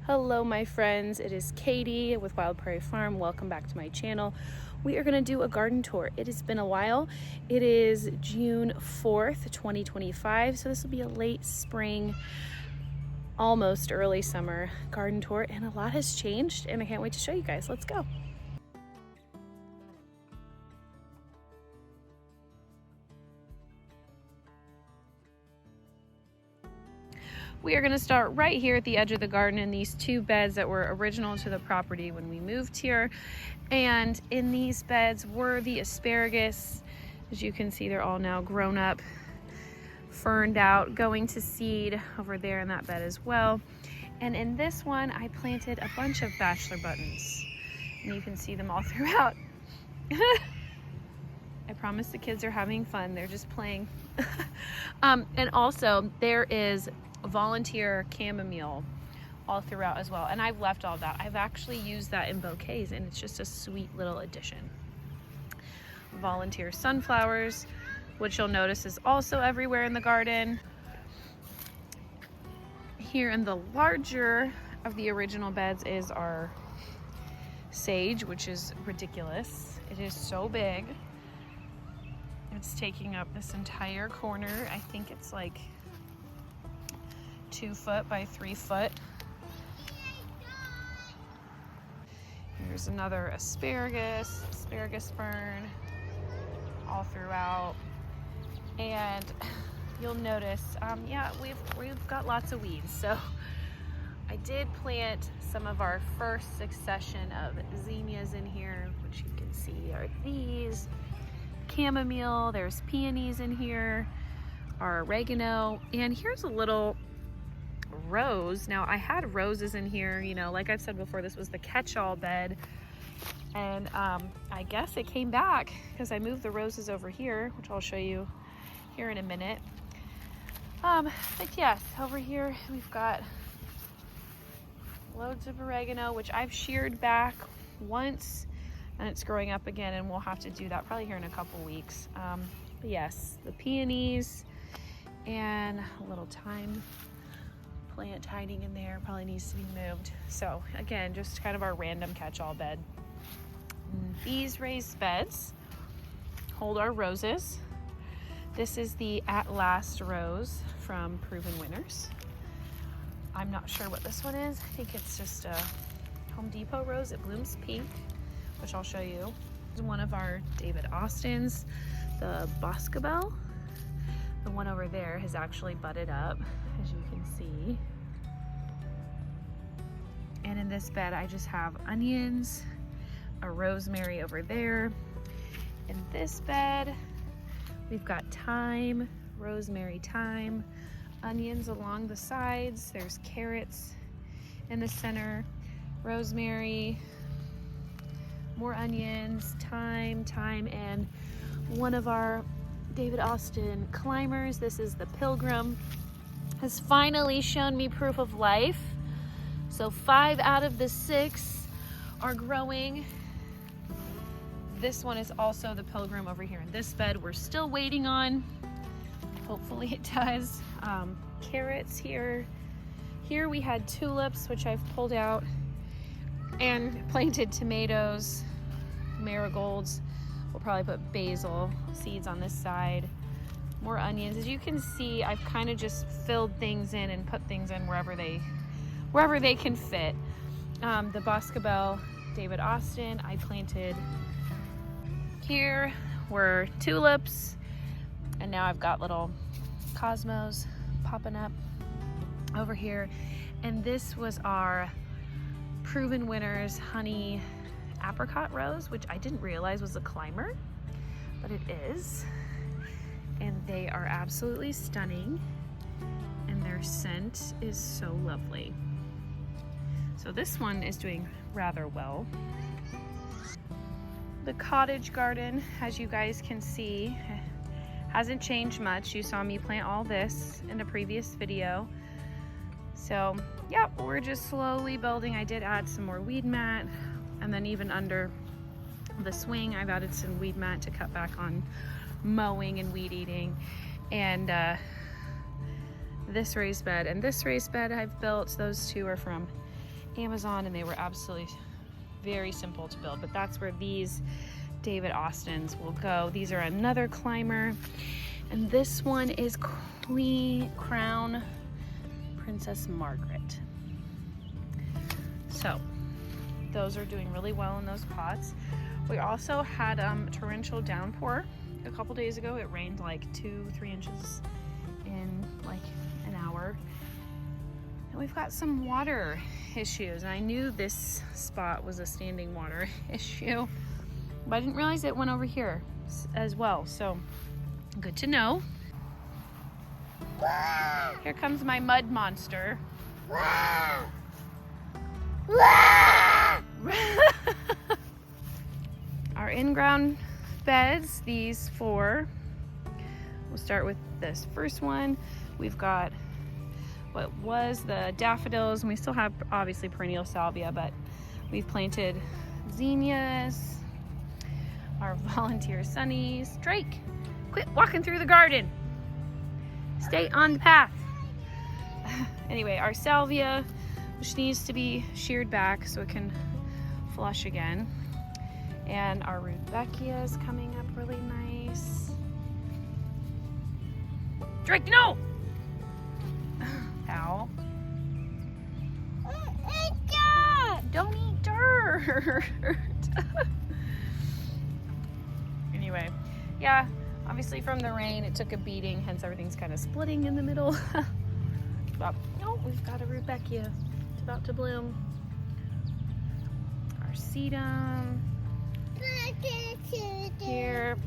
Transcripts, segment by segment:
Hello my friends, it is Katie with Wild Prairie Farm. Welcome back to my channel. We are going to do a garden tour. It has been a while. It is June 4th, 2025, so this will be a late spring, almost early summer garden tour, and a lot has changed and I can't wait to show you guys. Let's go. We are going to start right here at the edge of the garden in these two beds that were original to the property when we moved here. And in these beds were the asparagus. As you can see, they're all now grown up, ferned out, going to seed over there in that bed as well. And in this one, I planted a bunch of bachelor buttons. And you can see them all throughout. I promise the kids are having fun. They're just playing. And also there is volunteer chamomile all throughout as well, and I've left all that. I've actually used that in bouquets and it's just a sweet little addition. Volunteer sunflowers, which you'll notice is also everywhere in the garden. Here in the larger of the original beds is our sage, which is ridiculous. It is so big. It's taking up this entire corner. I think it's like 2 foot by 3 foot. Here's another asparagus fern all throughout. And you'll notice, yeah, we've got lots of weeds. So I did plant some of our first succession of zinnias in here, which you can see are these. Chamomile, there's peonies in here, our oregano, and here's a little rose. Now I had roses in here, you know, like I've said before, this was the catch-all bed, and I guess it came back because I moved the roses over here, which I'll show you here in a minute. But yes, over here we've got loads of oregano, which I've sheared back once and it's growing up again, and we'll have to do that probably here in a couple weeks. But yes, the peonies and a little thyme plant hiding in there, probably needs to be moved. So again, just kind of our random catch-all bed. And these raised beds hold our roses. This is the At Last rose from Proven Winners. I'm not sure what this one is. I think it's just a Home Depot rose. It blooms pink, which I'll show you. This is one of our David Austins, the Boscobel. The one over there has actually budded up, as you can see. And in this bed, I just have onions, a rosemary over there. In this bed, we've got thyme, rosemary, thyme, onions along the sides. There's carrots in the center, rosemary, more onions, thyme, and one of our David Austin climbers. This is the Pilgrim. Has finally shown me proof of life. So 5 out of the 6 are growing. This one is also the Pilgrim over here in this bed. We're still waiting on. Hopefully it does. Carrots here. Here we had tulips, which I've pulled out, and planted tomatoes, marigolds. We'll probably put basil seeds on this side. More onions. As you can see, I've kind of just filled things in and put things in wherever they can fit. The Boscobel David Austin I planted here were tulips, and now I've got little cosmos popping up over here. And this was our Proven Winners honey apricot rose, which I didn't realize was a climber, but it is. And they are absolutely stunning, and their scent is so lovely. So this one is doing rather well. The cottage garden, as you guys can see, hasn't changed much. You saw me plant all this in a previous video. So yeah, we're just slowly building. I did add some more weed mat, and then even under the swing I've added some weed mat to cut back on mowing and weed eating. And this raised bed and this raised bed I've built, those two are from Amazon, and they were absolutely very simple to build, but that's where these David Austins will go. These are another climber, and this one is Crown Princess Margaret. So those are doing really well in those pots. We also had torrential downpour a couple days ago. It rained like 2-3 inches in like an hour. And we've got some water issues. And I knew this spot was a standing water issue, but I didn't realize it went over here as well. So good to know. Here comes my mud monster. Our in-ground beds, these 4. We'll start with this first one. We've got what was the daffodils, and we still have obviously perennial salvia, but we've planted zinnias, our volunteer sunnies. Drake, quit walking through the garden. Stay on the path. Anyway, our salvia, which needs to be sheared back so it can flush again. And our rudbeckia is coming up really nice. Drake, no! Ow. Don't eat dirt. Anyway, yeah, obviously from the rain it took a beating, hence everything's kind of splitting in the middle. But no, we've got a rudbeckia. It's about to bloom. Our sedum. Here,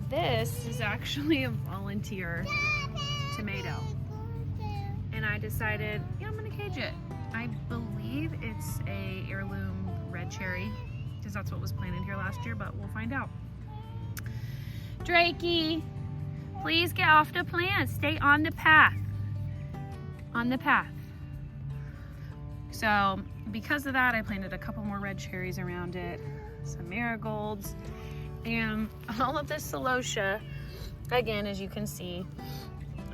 this is actually a volunteer tomato. And I decided, yeah, I'm gonna cage it. I believe it's a heirloom red cherry, because that's what was planted here last year, but we'll find out. Drakey, please get off the plant. Stay on the path. On the path. So because of that, I planted a couple more red cherries around it, some marigolds, and all of this celosia. Again, as you can see,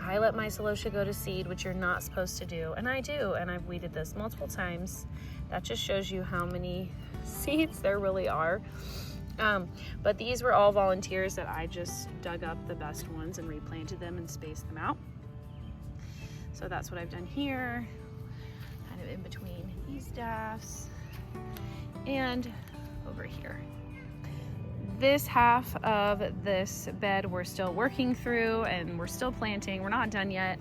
I let my celosia go to seed, which you're not supposed to do, and I do, and I've weeded this multiple times. That just shows you how many seeds there really are. But these were all volunteers that I just dug up the best ones and replanted them and spaced them out. So that's what I've done here, kind of in between these staffs and over here. This half of this bed we're still working through, and we're still planting. We're not done yet.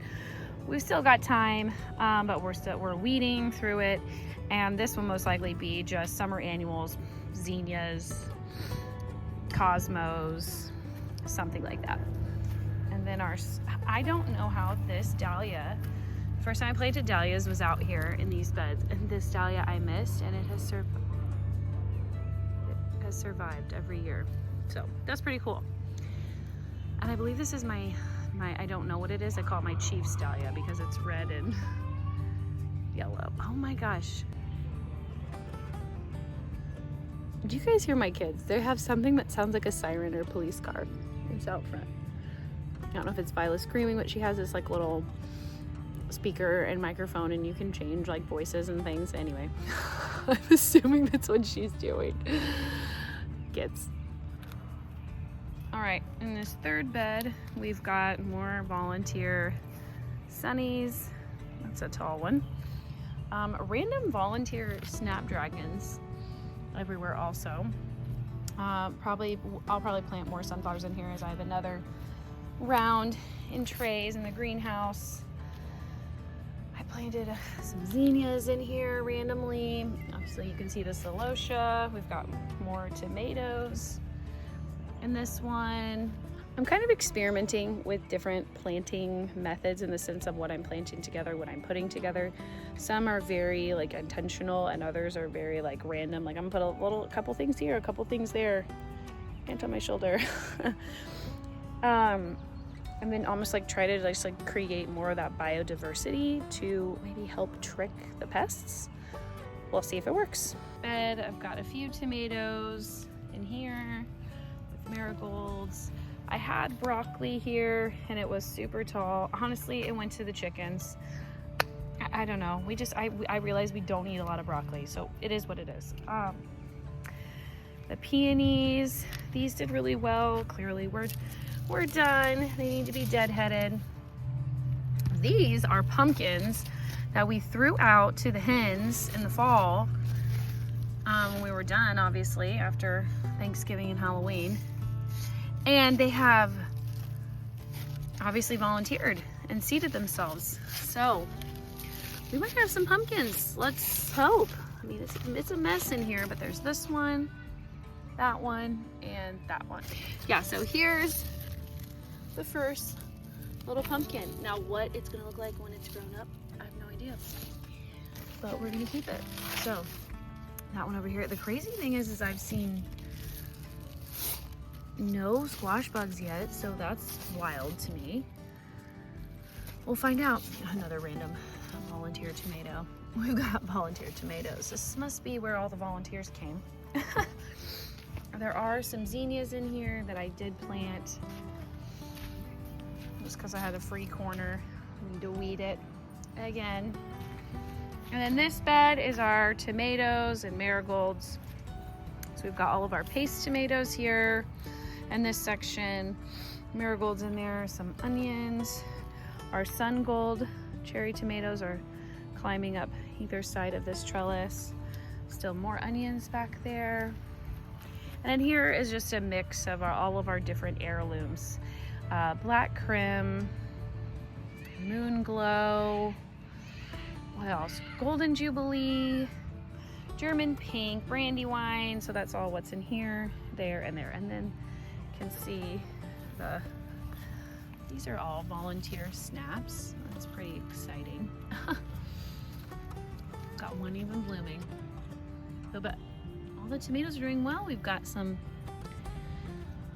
We've still got time, but we're weeding through it. And this will most likely be just summer annuals, zinnias, cosmos, something like that. And then I don't know how this dahlia, first time I planted dahlias was out here in these beds, and this dahlia I missed, and it has survived every year. So that's pretty cool. And I believe this is my I don't know what it is. I call it my Chief's dahlia because it's red and yellow. Oh my gosh. Do you guys hear my kids? They have something that sounds like a siren or a police car. It's out front. I don't know if it's Viola screaming, but she has this like little speaker and microphone, and you can change like voices and things. Anyway, I'm assuming that's what she's doing. Kids. All right, in this third bed, we've got more volunteer sunnies. That's a tall one. Random volunteer snapdragons everywhere also. I'll probably plant more sunflowers in here as I have another round in trays in the greenhouse. I planted some zinnias in here randomly. Obviously you can see the celosia. We've got more tomatoes in this one. I'm kind of experimenting with different planting methods in the sense of what I'm planting together, what I'm putting together. Some are very like intentional, and others are very like random. Like I'm gonna put a couple things here, a couple things there. Hand on my shoulder. And then almost like try to just like create more of that biodiversity to maybe help trick the pests. We'll see if it works. Bed, I've got a few tomatoes in here with marigolds. I had broccoli here and it was super tall. Honestly, it went to the chickens. I don't know. I realize we don't eat a lot of broccoli, so it is what it is. The peonies, these did really well. Clearly we're done. They need to be deadheaded. These are pumpkins that we threw out to the hens in the fall when we were done, obviously, after Thanksgiving and Halloween. And they have obviously volunteered and seeded themselves. So we might have some pumpkins. Let's hope. I mean, it's a mess in here, but there's this one, that one, and that one. Yeah, so here's the first little pumpkin. Now what it's gonna look like when it's grown up, I have no idea. But we're gonna keep it. So that one over here. The crazy thing is I've seen no squash bugs yet, so that's wild to me. We'll find out. Another random volunteer tomato. We've got volunteer tomatoes. This must be where all the volunteers came. There are some zinnias in here that I did plant just because I had a free corner. I need to weed it again. And then this bed is our tomatoes and marigolds. So we've got all of our paste tomatoes here. And this section, marigolds in there, some onions. Our sun gold cherry tomatoes are climbing up either side of this trellis. Still more onions back there. And then here is just a mix of all of our different heirlooms. Black Krim, Moon Glow, what else? Golden Jubilee, German Pink, Brandywine. So that's all what's in here, there, and there. And then you can see these are all volunteer snaps. That's pretty exciting. Got one even blooming. So, but all the tomatoes are doing well. We've got some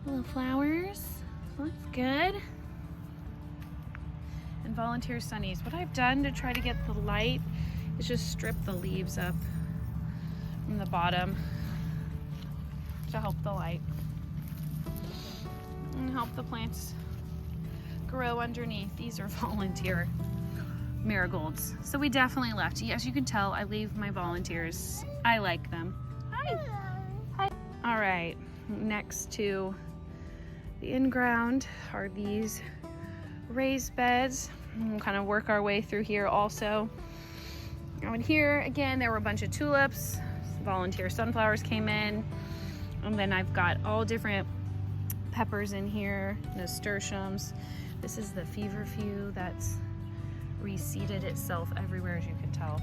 little flowers. Looks good. And volunteer sunnies. What I've done to try to get the light is just strip the leaves up from the bottom to help the light and help the plants grow underneath. These are volunteer marigolds. So we definitely left. As you can tell, I leave my volunteers. I like them. Hi. Hi. All right, next to the in-ground are these raised beds. We'll kind of work our way through here also. Now in here, again, there were a bunch of tulips. Volunteer sunflowers came in. And then I've got all different peppers in here, nasturtiums. This is the feverfew that's reseeded itself everywhere, as you can tell.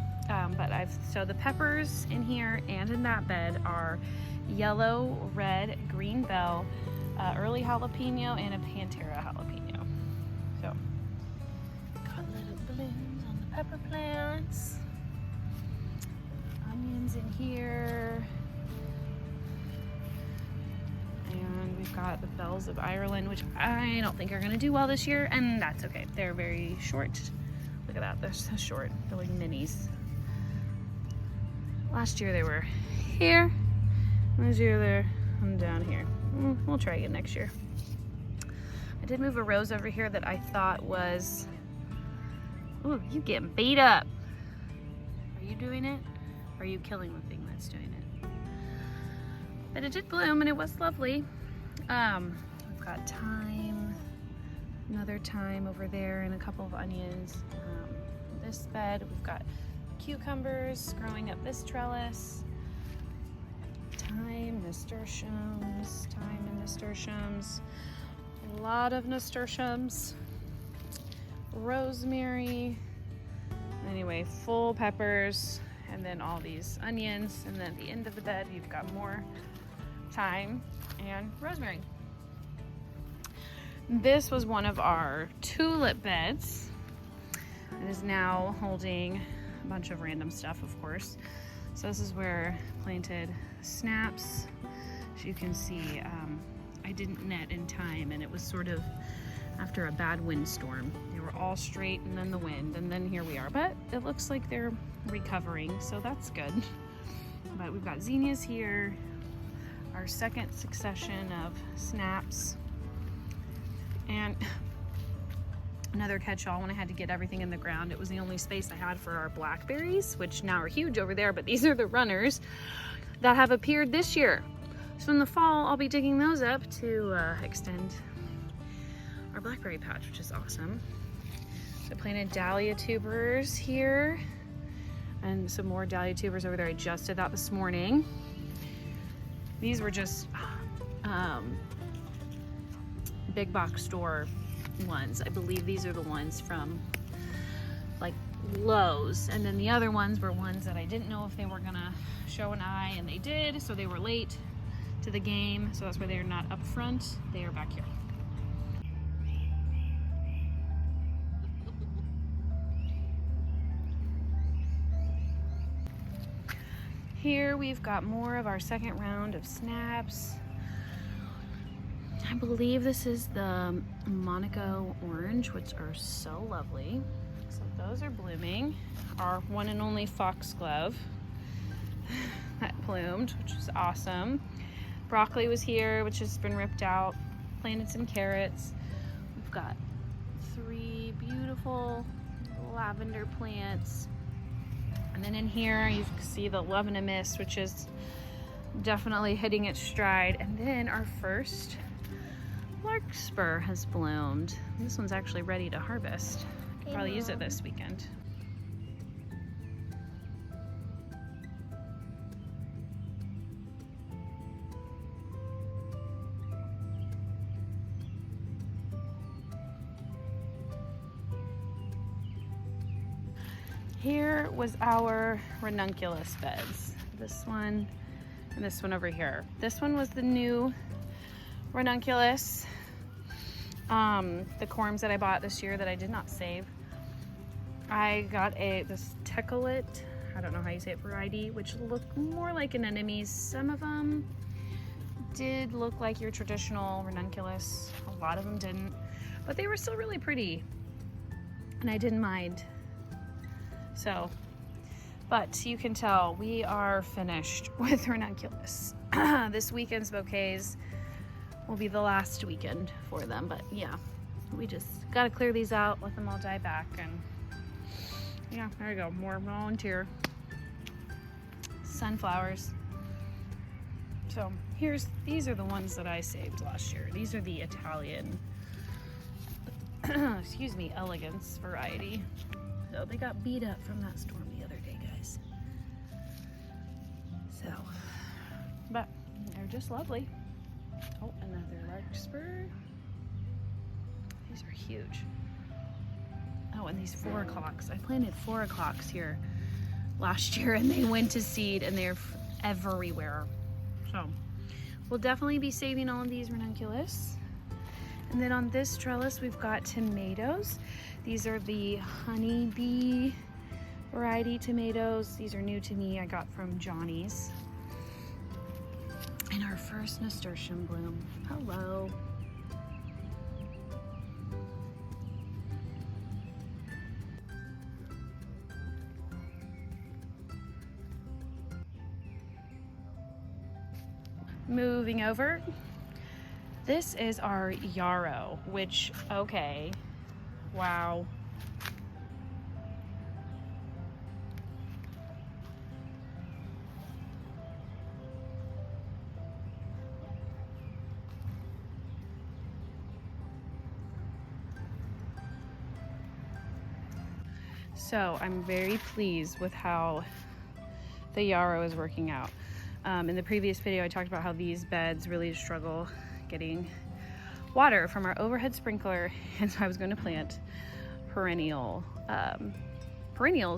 So the peppers in here and in that bed are yellow, red, green bell, early jalapeno, and a Pantera jalapeno. So, got little blooms on the pepper plants. Onions in here. And we've got the bells of Ireland, which I don't think are gonna do well this year, and that's okay. They're very short. Look at that, they're so short. They're like minis. Last year they were here. This year they're down here. We'll try again next year. I did move a rose over here that I thought was, ooh, you getting beat up. Are you doing it? Or are you killing the thing that's doing it? But it did bloom and it was lovely. We've got thyme, another thyme over there, and a couple of onions. This bed, we've got cucumbers growing up this trellis. Thyme, nasturtiums, thyme and nasturtiums. A lot of nasturtiums. Rosemary. Anyway, full peppers, and then all these onions. And then at the end of the bed, you've got more thyme and rosemary. This was one of our tulip beds. It is now holding a bunch of random stuff, of course. So this is where I planted snaps. As you can see, I didn't net in time, and it was sort of after a bad windstorm. They were all straight, and then the wind, and then here we are. But it looks like they're recovering, so that's good. But we've got zinnias here, our second succession of snaps. And another catch-all when I had to get everything in the ground. It was the only space I had for our blackberries, which now are huge over there, but these are the runners that have appeared this year. So in the fall, I'll be digging those up to extend our blackberry patch, which is awesome. So I planted dahlia tubers here and some more dahlia tubers over there. I just did that this morning. These were just big box store ones. I believe these are the ones from like Lowe's, and then the other ones were ones that I didn't know if they were gonna show an eye, and they did, so they were late to the game, so that's why they're not up front. They are back here. Here we've got more of our second round of snaps. I believe this is the Monaco orange, which are so lovely. So those are blooming. Our one and only foxglove that bloomed, which is awesome. Broccoli was here, which has been ripped out. Planted some carrots. We've got 3 beautiful lavender plants. And then in here you can see the love and a mist, which is definitely hitting its stride. And then our first larkspur has bloomed. This one's actually ready to harvest. Could probably use it this weekend. Here was our ranunculus beds. This one and this one over here. This one was the new ranunculus. The corms that I bought this year that I did not save. I got this tecolit, I don't know how you say it, variety, which looked more like an anemones. Some of them did look like your traditional ranunculus. A lot of them didn't, but they were still really pretty, and I didn't mind. So, but you can tell we are finished with ranunculus. This weekend's bouquets will be the last weekend for them, but yeah, we just gotta clear these out, let them all die back, and yeah, there you go, more volunteer. Sunflowers. So these are the ones that I saved last year. These are the Italian, excuse me, elegance variety. So they got beat up from that storm the other day, guys. So, but they're just lovely. Oh, another larkspur. These are huge. Oh, and these 4 o'clocks. I planted 4 o'clocks here last year, and they went to seed, and they're everywhere. So we'll definitely be saving all of these ranunculus. And then on this trellis, we've got tomatoes. These are the honeybee variety tomatoes. These are new to me. I got from Johnny's. And our first nasturtium bloom. Hello. Moving over. This is our yarrow, which, okay, wow. So I'm very pleased with how the yarrow is working out. In the previous video, I talked about how these beds really struggle getting water from our overhead sprinkler, and so I was going to plant perennials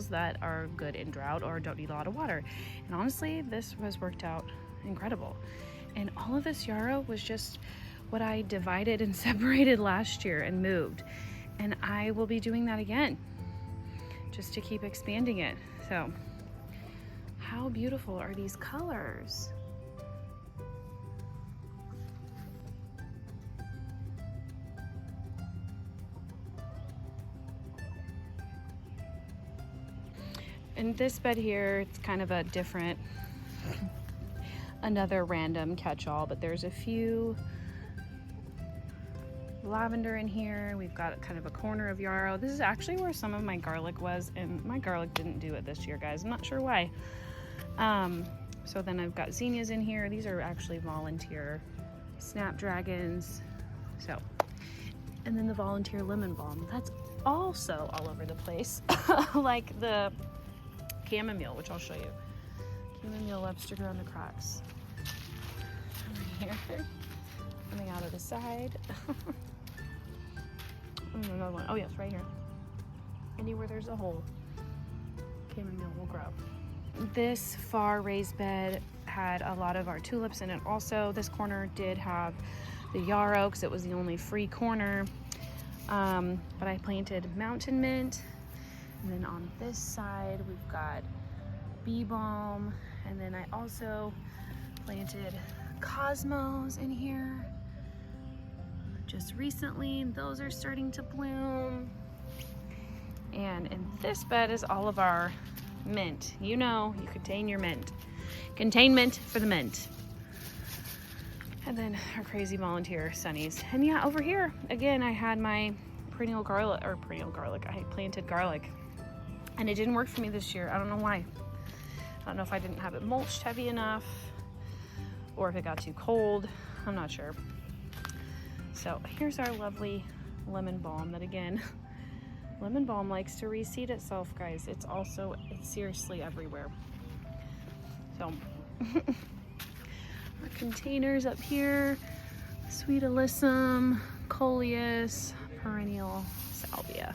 that are good in drought or don't need a lot of water. And honestly, this has worked out incredible. And all of this yarrow was just what I divided and separated last year and moved. And I will be doing that again, just to keep expanding it. So, how beautiful are these colors? And this bed here, it's kind of a different, another random catch-all, but there's a few lavender in here. We've got kind of a corner of yarrow. This is actually where some of my garlic was, and my garlic didn't do it this year, guys. I'm not sure why. So then I've got zinnias in here. These are actually volunteer snapdragons. So, and then the volunteer lemon balm. That's also all over the place, like the chamomile, which I'll show you. Chamomile loves to grow in the cracks. Right here, coming out of the side. Another one. Oh yes, right here. Anywhere there's a hole, chamomile will grow. This far raised bed had a lot of our tulips in it also. This corner did have the yarrow because it was the only free corner. But I planted mountain mint. And then on this side, we've got bee balm. And then I also planted cosmos in here just recently. Those are starting to bloom. And in this bed is all of our mint. You know, you contain your mint. Containment for the mint. And then our crazy volunteer sunnies. And yeah, over here, again, I had my perennial garlic. I planted garlic. And it didn't work for me this year. I don't know why. I don't know if I didn't have it mulched heavy enough or if it got too cold. I'm not sure. So here's our lovely lemon balm that, again, lemon balm likes to reseed itself, guys. It's seriously everywhere. So our containers up here, sweet alyssum, coleus, perennial salvia.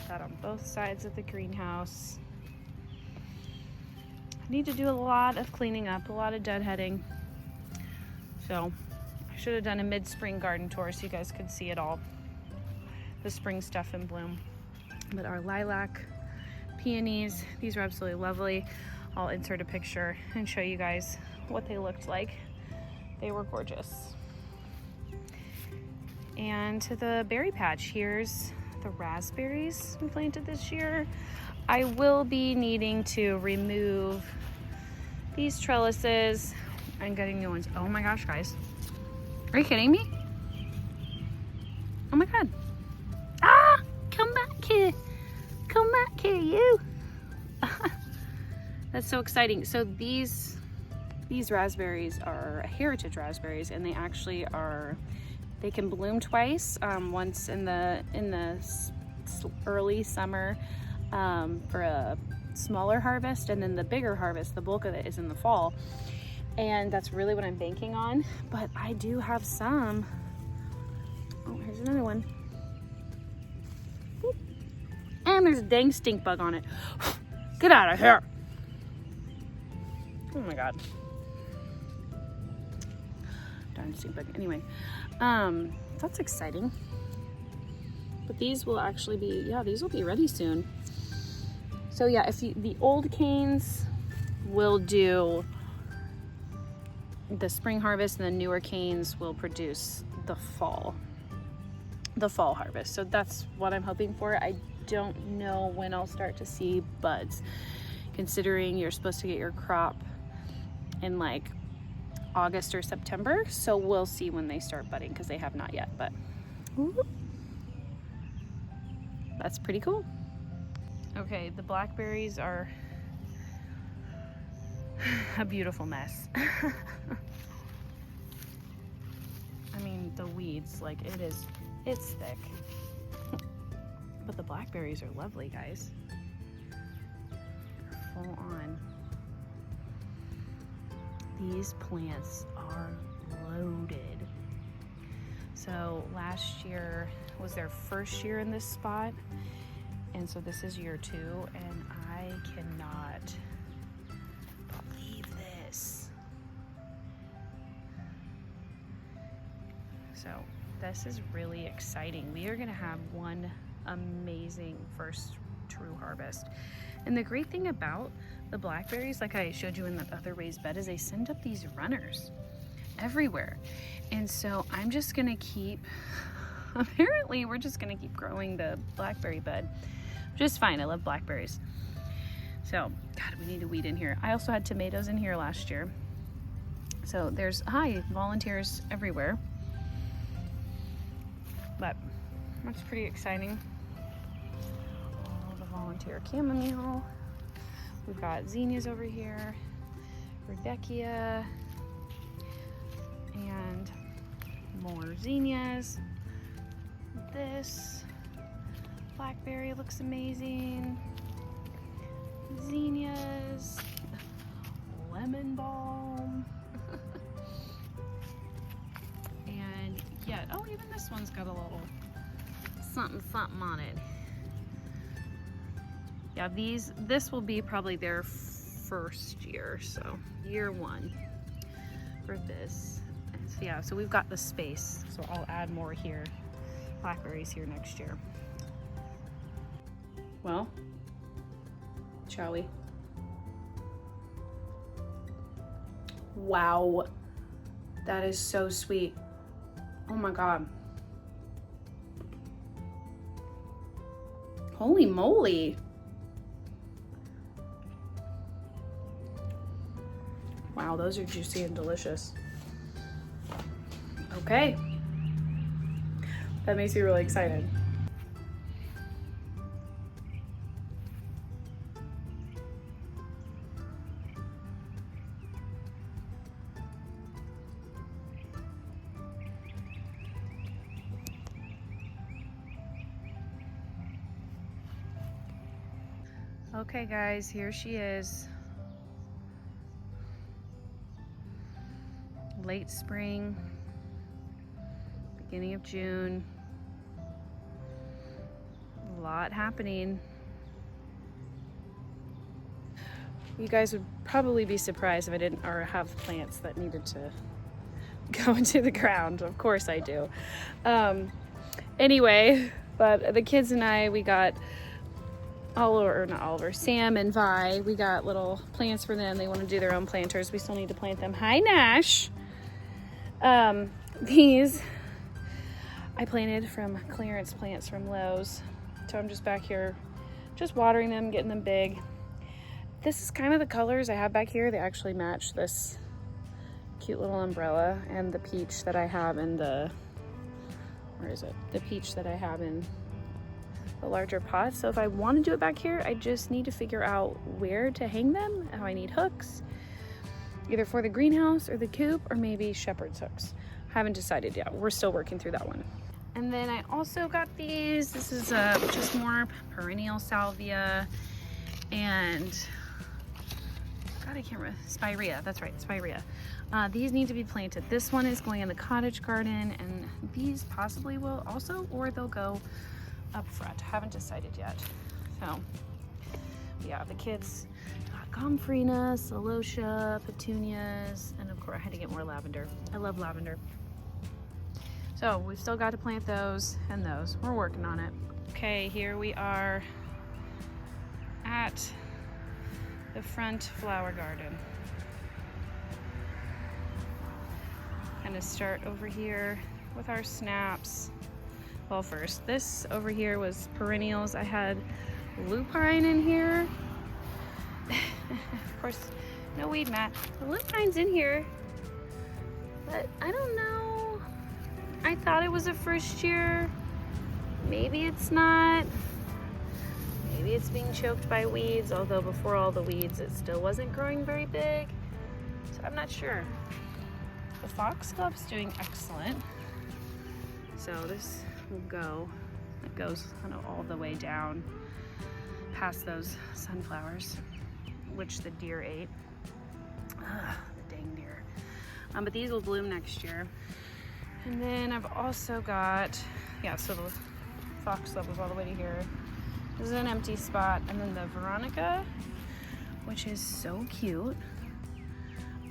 That on both sides of the greenhouse. I need to do a lot of cleaning up, a lot of deadheading. So I should have done a mid-spring garden tour so you guys could see it all. The spring stuff in bloom. But our lilac peonies, these are absolutely lovely. I'll insert a picture and show you guys what they looked like. They were gorgeous. And to the berry patch, here's the raspberries we planted this year. I will be needing to remove these trellises and getting new ones. Oh my gosh, guys. Are you kidding me? Oh my God. Ah, come back here. Come back here, you. That's so exciting. So these raspberries are heritage raspberries, and they actually are, they can bloom twice, once in the early summer for a smaller harvest, and then the bigger harvest, the bulk of it, is in the fall. And that's really what I'm banking on. But I do have some. Oh, here's another one. Boop. And there's a dang stink bug on it. Get out of here. Oh my God. Darn stink bug. Anyway, that's exciting. But these will actually be, yeah, these will be ready soon. So yeah, the old canes will do the spring harvest, and the newer canes will produce the fall harvest. So that's what I'm hoping for. I don't know when I'll start to see buds, considering you're supposed to get your crop in like August or September. So we'll see when they start budding, because they have not yet, but whoop, that's pretty cool. Okay, the blackberries are a beautiful mess. I mean, the weeds, like it's thick. But the blackberries are lovely, guys. Full on. These plants are loaded. So last year was their first year in this spot. And so this is year 2, and I cannot believe this. So this is really exciting. We are gonna have one amazing first true harvest. And the great thing about the blackberries, like I showed you in the other raised bed, is they send up these runners everywhere. And so I'm just gonna keep, apparently we're just gonna keep growing the blackberry bed, which is fine. I love blackberries. So, God, we need to weed in here. I also had tomatoes in here last year. So there's, hi, volunteers everywhere. but that's pretty exciting. Oh, the volunteer chamomile. We've got zinnias over here, rudbeckia, and more zinnias. This blackberry looks amazing. Zinnias, lemon balm, and yeah, oh, even this one's got a little something on it. Yeah, this will be probably their first year, so year 1 for this. And so yeah, so we've got the space, so I'll add more here, blackberries here next year. Well, shall we? Wow, that is so sweet. Oh my God. Holy moly. Wow, those are juicy and delicious. Okay. That makes me really excited. Okay guys, here she is. Late spring, beginning of June. A lot happening. You guys would probably be surprised if I didn't or have plants that needed to go into the ground. Of course I do. Anyway, but the kids and I, we got Sam and Vi, we got little plants for them. They want to do their own planters. We still need to plant them. Hi, Nash. These I planted from clearance plants from Lowe's. So I'm just back here, just watering them, getting them big. This is kind of the colors I have back here. They actually match this cute little umbrella and the peach that I have in the, where is it? The peach that I have in the larger pot. So if I want to do it back here, I just need to figure out where to hang them. How I need hooks, either for the greenhouse or the coop, or maybe shepherd's hooks. Haven't decided yet. We're still working through that one. And then I also got these. This is just more perennial salvia and God, I can't remember. Spirea. That's right, spirea. These need to be planted. This one is going in the cottage garden, and these possibly will also, or they'll go up front. Haven't decided yet. So yeah, the kids got gomphrena, celosia, petunias, and of course I had to get more lavender. I love lavender. So we've still got to plant those and those. We're working on it. Okay, here we are at the front flower garden. Kind of start over here with our snaps. Well, first, this over here was perennials. I had lupine in here. Of course, no weed mat. The lupine's in here, but I don't know. I thought it was a first year. Maybe it's not. Maybe it's being choked by weeds, although before all the weeds, it still wasn't growing very big. So I'm not sure. The foxglove's doing excellent. So this will go, it goes kind of all the way down past those sunflowers, which the deer ate. Ugh, the dang deer. But these will bloom next year. And then I've also got, yeah, so the foxglove was all the way to here. This is an empty spot. And then the Veronica, which is so cute.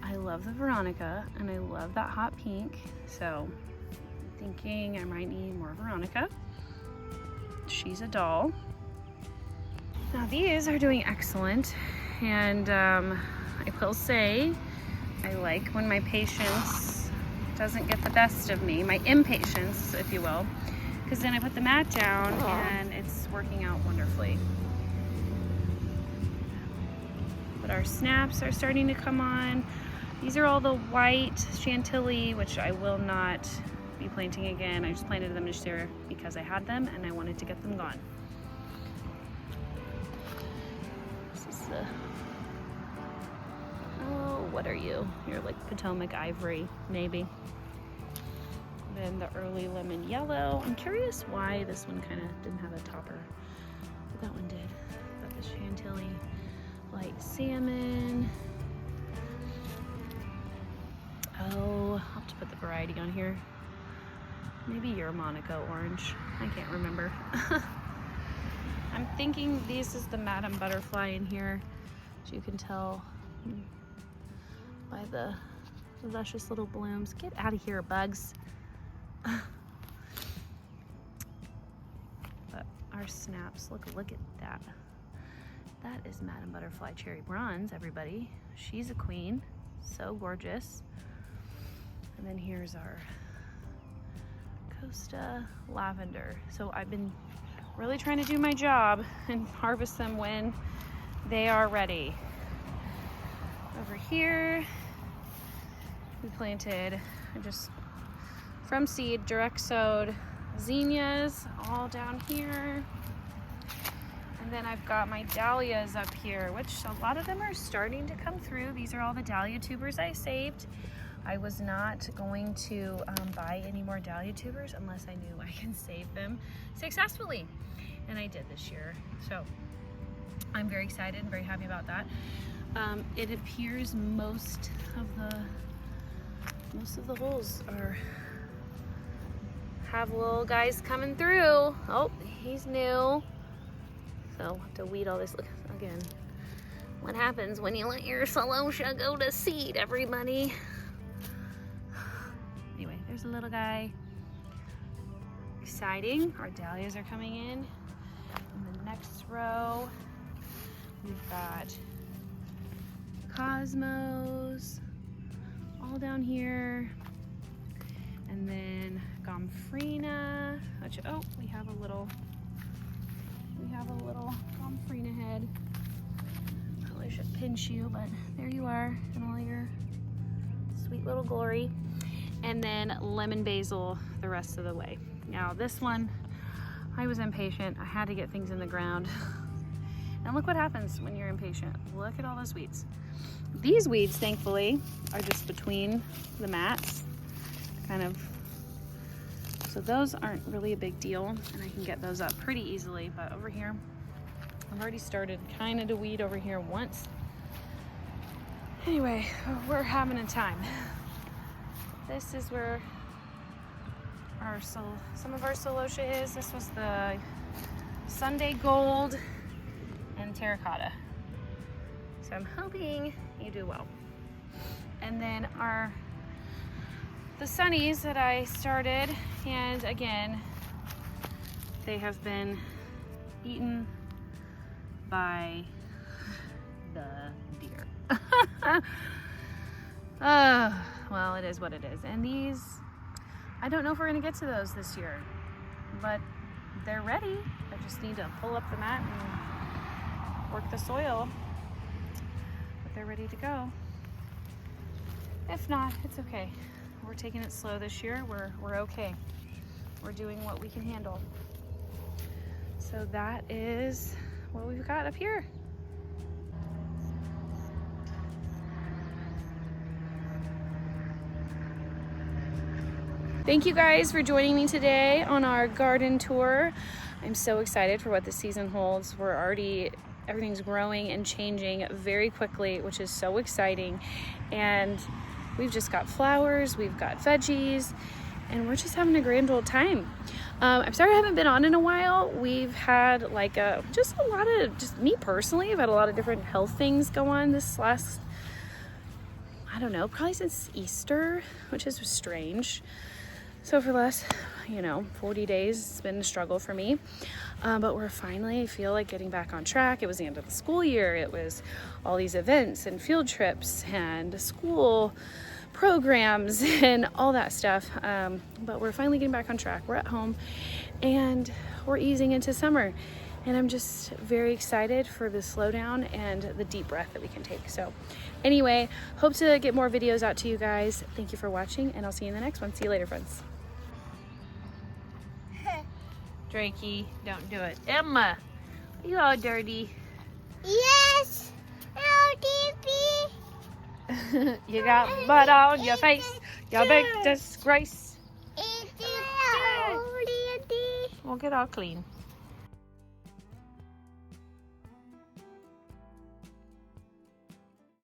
I love the Veronica, and I love that hot pink. So I'm thinking I might need more Veronica. She's a doll. Now these are doing excellent. And I will say, I like when my patience doesn't get the best of me, my impatience, if you will, because then I put the mat down and it's working out wonderfully. But our snaps are starting to come on. These are all the white chantilly, which I will not be planting again. I just planted them this year because I had them and I wanted to get them gone. This is the, oh, what are you? You're like Potomac ivory, maybe. Then the early lemon yellow. I'm curious why this one kind of didn't have a topper, but that one did. Got the Chantilly light salmon. Oh, I'll have to put the variety on here. Maybe your Monaco orange. I can't remember. I'm thinking this is the Madame Butterfly in here, as you can tell by the luscious little blooms. Get out of here, bugs. But our snaps, look at that. That is Madame Butterfly Cherry Bronze, everybody. She's a queen, so gorgeous. And then here's our Costa Lavender. So I've been really trying to do my job and harvest them when they are ready. Over here, we planted just from seed, direct sowed zinnias all down here. And then I've got my dahlias up here, which a lot of them are starting to come through. These are all the dahlia tubers I saved. I was not going to buy any more dahlia tubers unless I knew I can save them successfully. And I did this year. So I'm very excited and very happy about that. It appears most of the holes have little guys coming through. Oh, he's new. So I'll have to weed all this. Look, again, what happens when you let your celosia go to seed, everybody? Anyway, there's a little guy. Exciting. Our dahlias are coming in. In the next row, we've got cosmos all down here. And then gomphrena, which, oh, we have a little gomphrena head. Probably should pinch you, but there you are in all your sweet little glory. And then lemon basil the rest of the way. Now this one, I was impatient. I had to get things in the ground. And look what happens when you're impatient. Look at all those weeds. These weeds, thankfully, are just between the mats, kind of. So those aren't really a big deal, and I can get those up pretty easily. But over here, I've already started kind of to weed over here once. Anyway, we're having a time. This is where some of our celosia is. This was the Sunday Gold and Terracotta. So I'm hoping you do well. And then the sunnies that I started, and again, they have been eaten by the deer. Well, it is what it is. And these, I don't know if we're gonna get to those this year, but they're ready. I just need to pull up the mat and work the soil, but they're ready to go. If not, it's okay. We're taking it slow this year. We're okay. We're doing what we can handle. So that is what we've got up here. Thank you guys for joining me today on our garden tour. I'm so excited for what the season holds. Everything's growing and changing very quickly, which is so exciting. And we've just got flowers, we've got veggies, and we're just having a grand old time. I'm sorry I haven't been on in a while. We've had just me personally, I've had a lot of different health things go on this last, I don't know, probably since Easter, which is strange. So for the last, 40 days, it's been a struggle for me. But we're finally, I feel like, getting back on track. It was the end of the school year. It was all these events and field trips and school programs and all that stuff. But we're finally getting back on track. We're at home and we're easing into summer. And I'm just very excited for the slowdown and the deep breath that we can take. So anyway, hope to get more videos out to you guys. Thank you for watching, and I'll see you in the next one. See you later, friends. Drakey, don't do it. Emma, you all dirty. Yes. Oh, Deepy. You got mud on your face. You big disgrace. It's We'll get all clean.